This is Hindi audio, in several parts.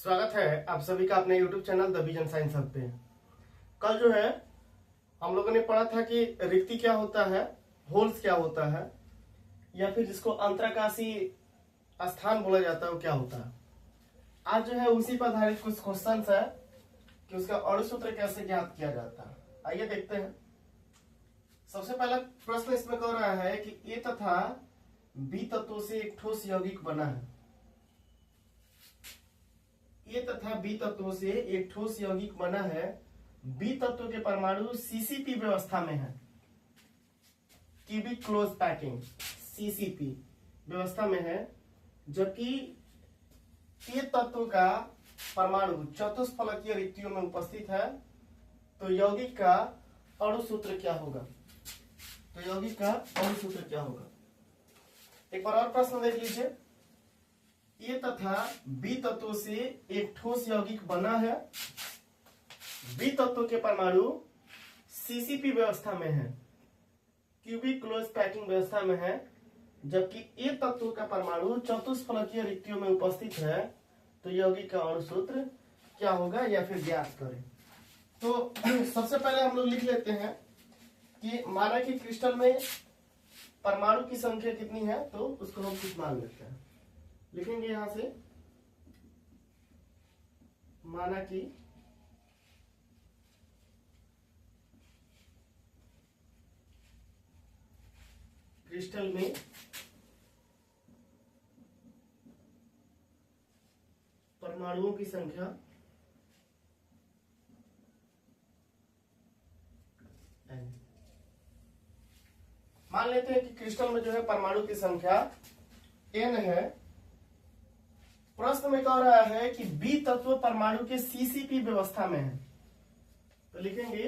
स्वागत है आप सभी का अपने YouTube channel the vision science hub पे। कल जो है हम लोगों ने पढ़ा था कि रिक्ति क्या होता है, होल्स क्या होता है, या फिर जिसको अंतराकाशी स्थान बोला जाता है वो क्या होता है। आज जो है उसी पर आधारित कुछ क्वेश्चन है कि उसका अणु सूत्र कैसे ज्ञात किया जाता है। आइए देखते हैं। सबसे पहला प्रश्न इसमें कह रहा है कि ए तथा बी तत्वों से एक ठोस यौगिक बना है। ए तथा बी तत्वों से एक ठोस यौगिक बना है। बी तत्व के परमाणु सीसीपी व्यवस्था में है, क्यूबिक क्लोज पैकिंग सीसीपी व्यवस्था में है, जबकि ए तत्व का परमाणु चतुष्फलकीय रिक्तियों में उपस्थित है। तो यौगिक का अणु सूत्र क्या होगा? तो यौगिक का अणु सूत्र क्या होगा? एक बार और प्रश्न देख लीजिए। ए तथा बी तत्वों से एक ठोस यौगिक बना है। बी तत्व के परमाणु सीसीपी व्यवस्था में है, क्यूबिक क्लोज पैकिंग व्यवस्था में है, जबकि ए तत्व का परमाणु चतुष्फलकीय रिक्तियों में उपस्थित है। तो यौगिक का अणु सूत्र क्या होगा या फिर ज्ञात करें। तो सबसे पहले हम लोग लिख लेते हैं कि माना कि क्रिस्टल में परमाणु की संख्या कितनी है, तो उसको हम कुछ मान लेते हैं। लिखेंगे यहां से, माना कि क्रिस्टल में परमाणुओं की संख्या n। मान लेते हैं कि क्रिस्टल में जो है परमाणु की संख्या n है। प्रश्न में कह रहा है कि बी तत्व परमाणु के सीसीपी व्यवस्था में है। तो लिखेंगे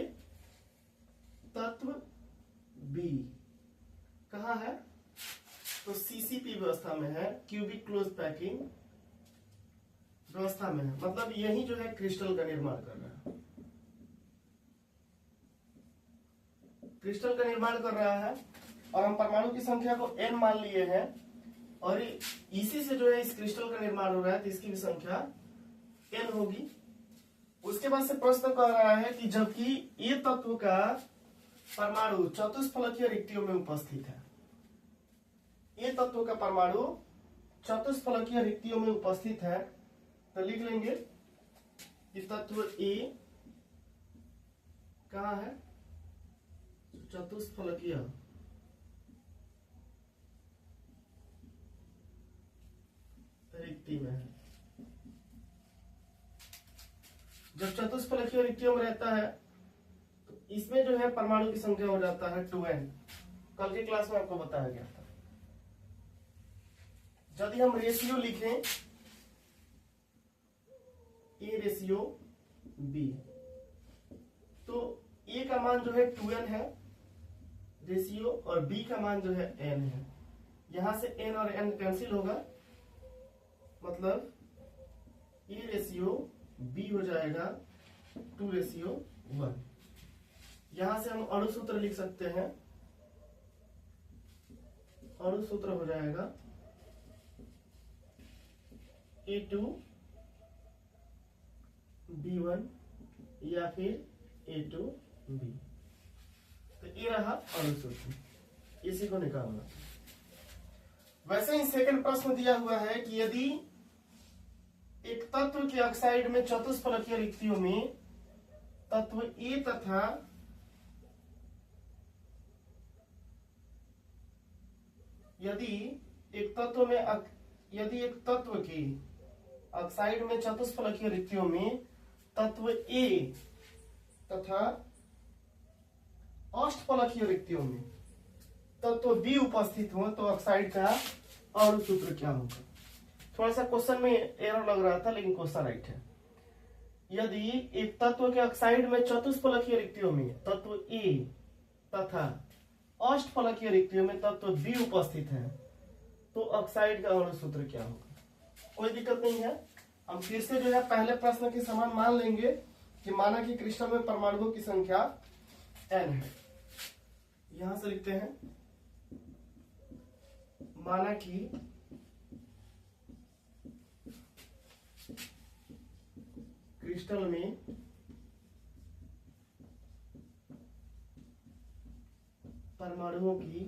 तत्व बी कहाँ है? तो सीसीपी व्यवस्था में है, क्यूबिक क्लोज पैकिंग व्यवस्था में है। मतलब यही जो है क्रिस्टल का निर्माण कर रहा है, क्रिस्टल का निर्माण कर रहा है। और हम परमाणु की संख्या को n मान लिए हैं और इसी से जो है इस क्रिस्टल का निर्माण हो रहा है, तो इसकी भी संख्या n होगी। उसके बाद से प्रश्न कर रहा है कि जबकि ये तत्व का परमाणु चतुष्फलकीय रिक्तियों में उपस्थित है। ये तत्व का परमाणु चतुष्फलकीय रिक्तियों में उपस्थित है। तो लिख लेंगे कि तत्व ए कहाँ है? चतुष्फलकीय रिक्ति में है। जब चतुष्फलकीय रिक्तियों में रहता है तो इसमें जो है परमाणु की संख्या हो जाता है 2n। कल की क्लास में आपको बताया गया था। यदि हम रेशियो लिखें ए रेशियो बी, तो ए का मान जो है 2n है रेशियो, और बी का मान जो है n है। यहां से n और n कैंसिल होगा, मतलब ए रेशियो बी हो जाएगा 2:1। यहां से हम अणु सूत्र लिख सकते हैं। अणु सूत्र हो जाएगा A2B1 या फिर A2B। तो ये रहा अणु सूत्र, इसी को निकालना। वैसे ही सेकंड प्रश्न दिया हुआ है कि यदि एक तत्व के ऑक्साइड में चतुष्फलकीय रिक्तियों में तत्व ए तथा यदि एक तत्व की ऑक्साइड में चतुष्फलकीय रिक्तियों में तत्व ए तथा अष्टफलकीय रिक्तियों में तत्व बी उपस्थित हो, तो ऑक्साइड का अणु सूत्र क्या होगा? थोड़ा सा क्वेश्चन में एरर लग रहा था, लेकिन क्वेश्चन राइट है। यदि एक तत्व के ऑक्साइड में चतुष्फलकीय रिक्तियों में तत्व ए तथा अष्टफलकीय रिक्तियों में तत्व बी उपस्थित है, तो ऑक्साइड का अणु सूत्र क्या होगा? कोई दिक्कत नहीं है। हम फिर से जो है पहले प्रश्न के समान मान लेंगे कि माना कि क्रिस्टल में परमाणुओं की संख्या n है। यहां से लिखते हैं, माना कि क्रिस्टल में परमाणुओं की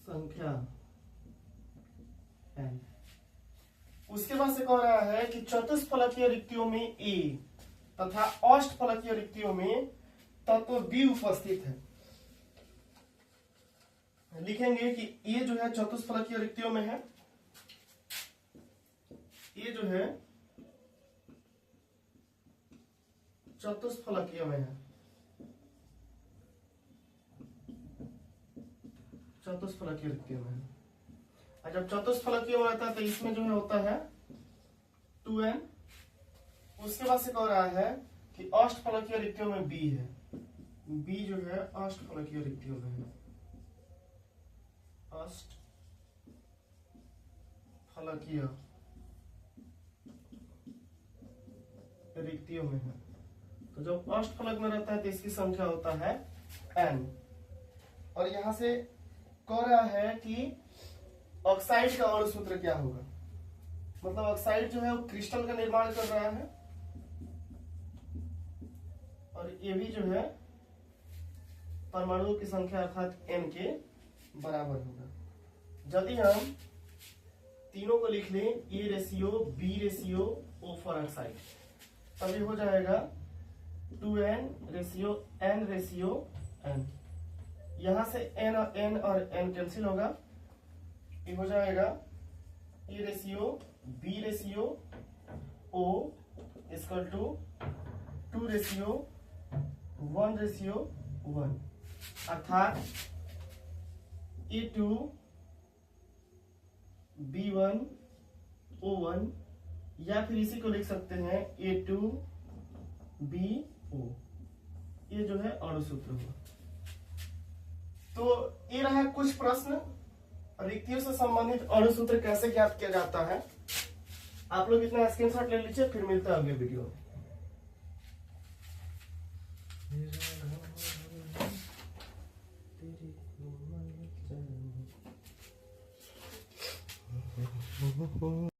संख्या n। उसके बाद से कह रहा है कि चतुष्फलकीय रिक्तियों में A तथा अष्टफलकीय रिक्तियों में तत्व B उपस्थित है। लिखेंगे कि ये जो है चतुष्फलकीय रिक्तियों में है, ये जो है चतुष्फलकीय में है, चतुष्फलकीय रिक्तियों में है। और जब चतुष्फलकीय में रहता है तो इसमें जो है होता है 2n। उसके बाद से कह रहा है कि अष्टफलकीय रिक्तियों में B है, B जो है अष्टफलकीय रिक्तियों में है, अष्टफलकीय रिक्तियों में है। तो जब अष्टफलक में रहता है तो इसकी संख्या होता है n। और यहां से कह रहा है कि ऑक्साइड का अणु सूत्र क्या होगा। मतलब ऑक्साइड जो है वो क्रिस्टल का निर्माण कर रहा है और ये भी जो है परमाणुओं की संख्या अर्थात n के बराबर होगा। यदि हम तीनों को लिख लें A ratio B ratio O for oxide, तभी हो जाएगा 2n ratio n ratio n। यहां से n और n कैंसिल होगा, ये हो जाएगा A ratio B ratio O equal to 2 ratio 1 ratio 1, अर्थात A2 B1 O1, या फिर इसी को लिख सकते हैं A2 BO। ये जो है अणु सूत्र हुआ। तो ये रहा कुछ प्रश्न रिक्तियों से संबंधित अणु सूत्र कैसे ज्ञात किया जाता है। आप लोग इतना स्क्रीनशॉट ले लीजिए, फिर मिलते हैं अगले वीडियो में।